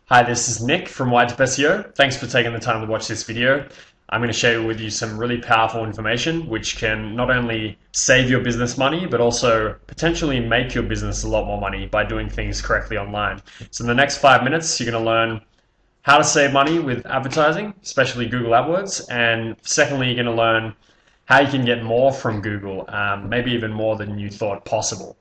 Hi, this is Nick from Whitetip SEO. Thanks for taking the time to watch this video. I'm going to share with you some really powerful information which can not only save your business money, but also potentially make your business a lot more money by doing things correctly online. So in the next 5 minutes, you're going to learn how to save money with advertising, especially Google Adwords. And secondly, you're going to learn how you can get more from Google, maybe even more than you thought possible.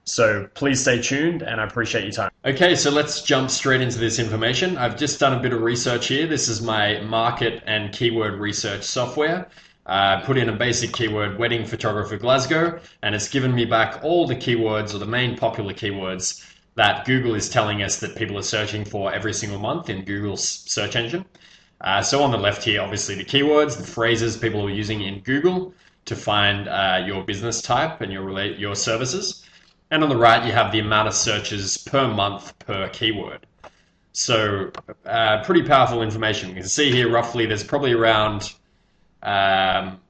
So please stay tuned, and I appreciate your time. Okay, so let's jump straight into this information. I've just done a bit of research here. This is my market and keyword research software. Put in a basic keyword, wedding photographer Glasgow, and it's given me back all the keywords or the main popular keywords that Google is telling us that people are searching for every single month in Google's search engine. So on the left here, obviously the keywords, the phrases people are using in Google to find your business type and your services. And on the right, you have the amount of searches per month per keyword. So pretty powerful information. You can see here roughly there's probably around 3,000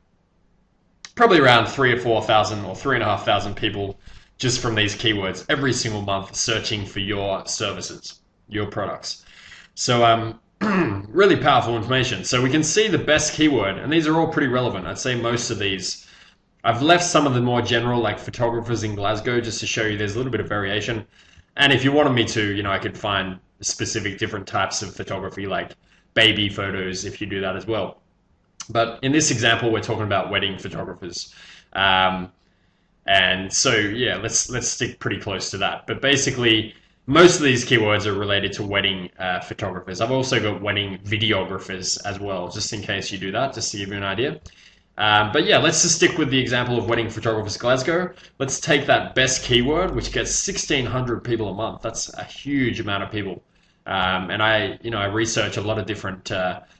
or 4,000 or 3,500 people just from these keywords every single month searching for your services, your products. So really powerful information. So we can see the best keyword, and these are all pretty relevant. I'd say most of these. I've left some of the more general, like photographers in Glasgow, just to show you there's a little bit of variation. And if you wanted me to, I could find specific different types of photography, like baby photos, if you do that as well. But in this example, we're talking about wedding photographers. And so, yeah, let's stick pretty close to that. But basically, most of these keywords are related to wedding photographers. I've also got wedding videographers as well, just in case you do that, just to give you an idea. But yeah, let's just stick with the example of wedding photographers Glasgow. Let's take that best keyword, which gets 1,600 people a month. That's a huge amount of people. And I research a lot of different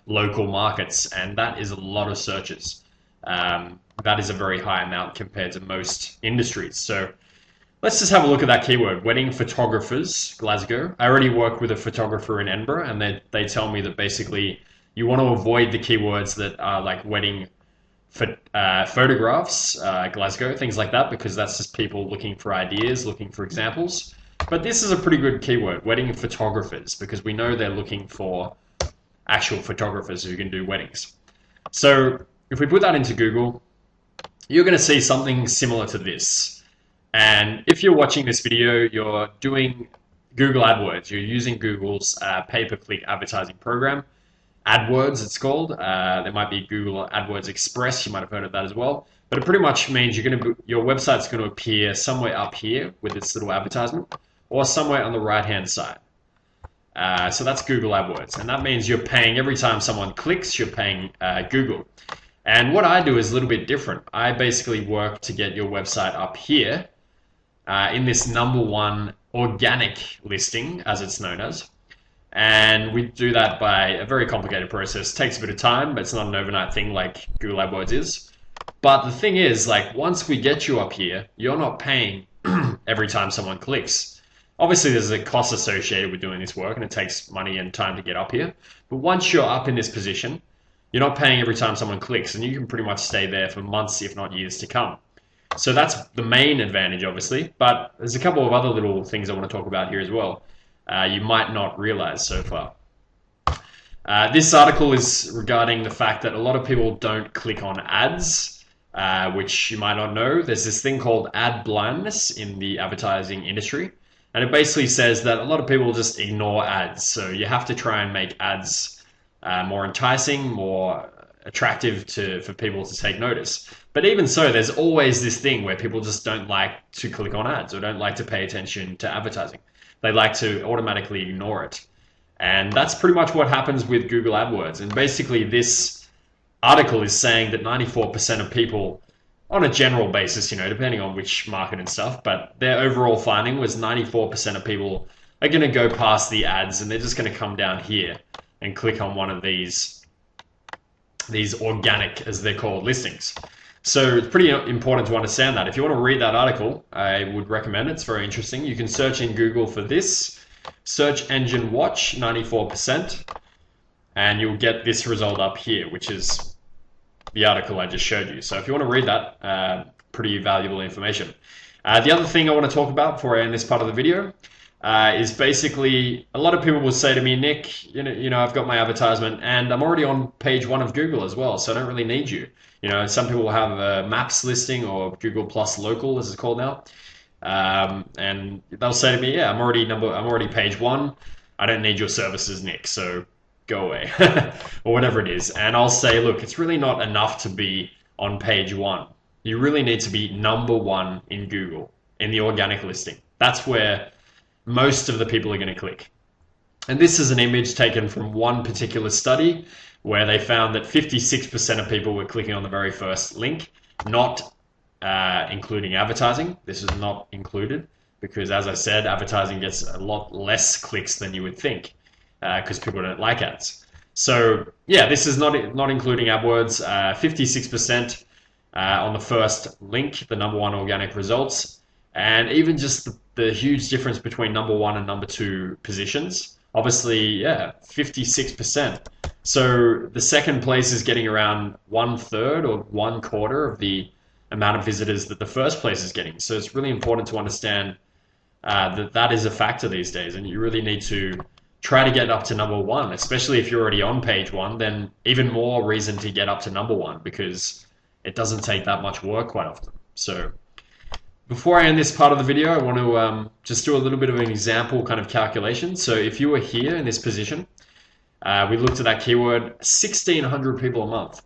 local markets, and that is a lot of searches. That is a very high amount compared to most industries. So let's just have a look at that keyword, wedding photographers Glasgow. I already work with a photographer in Edinburgh, and they tell me that basically you want to avoid the keywords that are like wedding photographs, Glasgow, things like that, because that's just people looking for ideas, looking for examples. But this is a pretty good keyword, wedding photographers, because we know they're looking for actual photographers who can do weddings. So if we put that into Google, you're going to see something similar to this. And if you're watching this video, you're doing Google AdWords, you're using Google's pay-per-click advertising program. Adwords, it's called. There might be Google AdWords Express. You might have heard of that as well. But it pretty much means your website's going to appear somewhere up here with its little advertisement, or somewhere on the right-hand side. So that's Google AdWords, and that means you're paying every time someone clicks. You're paying Google. And what I do is a little bit different. I basically work to get your website up here in this #1 organic listing, as it's known as. And we do that by a very complicated process. It takes a bit of time, but it's not an overnight thing like Google AdWords is. But the thing is, like, once we get you up here, you're not paying every time someone clicks. Obviously, there's a cost associated with doing this work, and it takes money and time to get up here. But once you're up in this position, you're not paying every time someone clicks, and you can pretty much stay there for months, if not years to come. So that's the main advantage, obviously. But there's a couple of other little things I want to talk about here as well. You might not realize so far. This article is regarding the fact that a lot of people don't click on ads, which you might not know. There's this thing called ad blindness in the advertising industry. And it basically says that a lot of people just ignore ads. So you have to try and make ads more enticing, more attractive for people to take notice. But even so, there's always this thing where people just don't like to click on ads or don't like to pay attention to advertising. They like to automatically ignore it. And that's pretty much what happens with Google AdWords. And basically this article is saying that 94% of people, on a general basis, depending on which market and stuff, but their overall finding was 94% of people are going to go past the ads and they're just going to come down here and click on one of these organic, as they're called, listings. So it's pretty important to understand that. If you want to read that article, I would recommend it. It's very interesting. You can search in Google for this, search engine watch, 94%, and you'll get this result up here, which is the article I just showed you. So if you want to read that, pretty valuable information. The other thing I want to talk about before I end this part of the video, is basically a lot of people will say to me, Nick, I've got my advertisement and I'm already on page 1 of Google as well, so I don't really need you. Some people will have a Maps listing or Google Plus Local, as it's called now, and they'll say to me, yeah, I'm already page 1. I don't need your services, Nick. So go away, or whatever it is. And I'll say, look, it's really not enough to be on page 1. You really need to be number 1 in Google in the organic listing. That's where most of the people are going to click. And this is an image taken from one particular study where they found that 56% of people were clicking on the very first link, not including advertising. This is not included because, as I said, advertising gets a lot less clicks than you would think because people don't like ads. So yeah, this is not including AdWords. 56% on the first link, the number 1 organic results, and even just the huge difference between number 1 and number 2 positions. Obviously, yeah, 56%. So the second place is getting around 1/3 or 1/4 of the amount of visitors that the first place is getting. So it's really important to understand that is a factor these days, and you really need to try to get up to number 1, especially if you're already on page 1, then even more reason to get up to number 1 because it doesn't take that much work quite often. So before I end this part of the video, I want to just do a little bit of an example kind of calculation. So if you were here in this position, we looked at that keyword, 1,600 people a month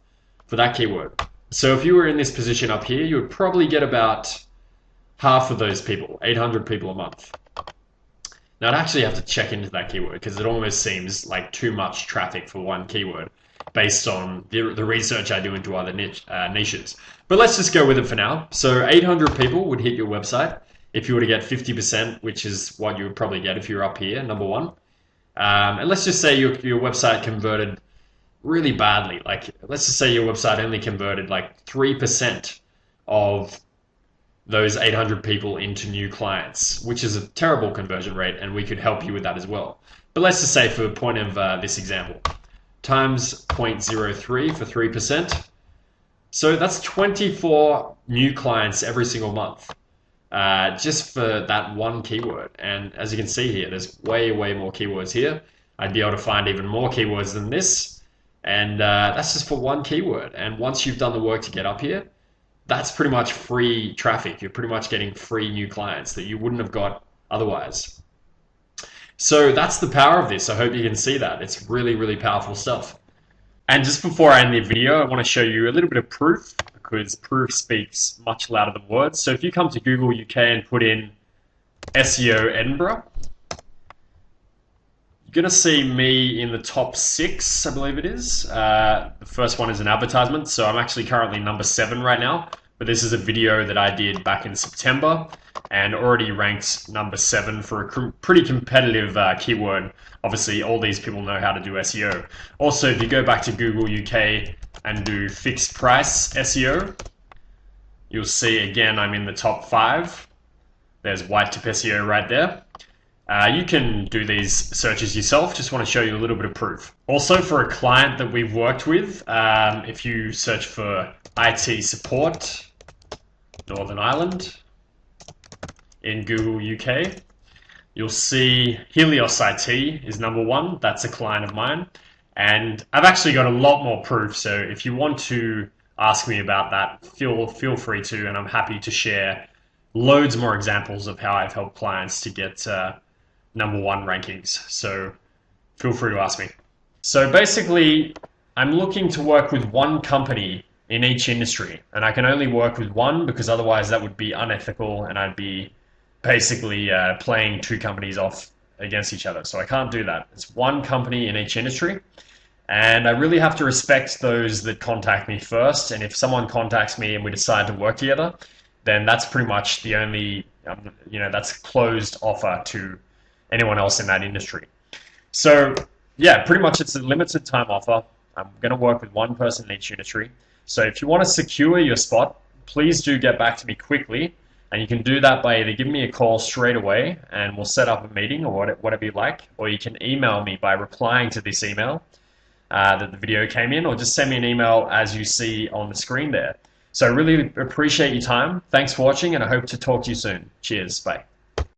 for that keyword. So if you were in this position up here, you would probably get about half of those people, 800 people a month. Now I'd actually have to check into that keyword because it almost seems like too much traffic for one keyword based on the research I do into other niches. But let's just go with it for now. So 800 people would hit your website if you were to get 50%, which is what you would probably get if you're up here, number 1. And let's just say your website converted really badly. Like, let's just say your website only converted like 3% of those 800 people into new clients, which is a terrible conversion rate, and we could help you with that as well. But let's just say for the point of this example, times 0.03 for 3%. So that's 24 new clients every single month, just for that one keyword. And as you can see here, there's way more keywords here. I'd be able to find even more keywords than this. And that's just for one keyword. And once you've done the work to get up here, that's pretty much free traffic. You're pretty much getting free new clients that you wouldn't have got otherwise. So that's the power of this. I hope you can see that. It's really powerful stuff. And just before I end the video, I want to show you a little bit of proof because proof speaks much louder than words. So if you come to Google UK and put in SEO Edinburgh, you're going to see me in the top 6, I believe it is. The first one is an advertisement, so I'm actually currently number 7 right now, but this is a video that I did back in September and already ranked number 7 for a pretty competitive keyword. Obviously, all these people know how to do SEO. Also, if you go back to Google UK and do fixed price SEO, you'll see again I'm in the top 5. There's Whitetip SEO right there. You can do these searches yourself, just want to show you a little bit of proof. Also, for a client that we've worked with, if you search for IT support, Northern Ireland, in Google UK, you'll see Helios IT is number 1. That's a client of mine. And I've actually got a lot more proof, so if you want to ask me about that, feel free to, and I'm happy to share loads more examples of how I've helped clients to get number 1 rankings. So feel free to ask me. So basically, I'm looking to work with one company in each industry, and I can only work with one because otherwise that would be unethical and I'd be basically playing 2 companies off against each other. So I can't do that. It's one company in each industry, and I really have to respect those that contact me first. And if someone contacts me and we decide to work together, then that's pretty much the only, that's closed offer to anyone else in that industry. So yeah, pretty much it's a limited time offer. I'm going to work with one person in each industry. So if you want to secure your spot, please do get back to me quickly. And you can do that by either giving me a call straight away and we'll set up a meeting or whatever you like, or you can email me by replying to this email that the video came in, or just send me an email as you see on the screen there. So I really appreciate your time. Thanks for watching, and I hope to talk to you soon. Cheers. Bye.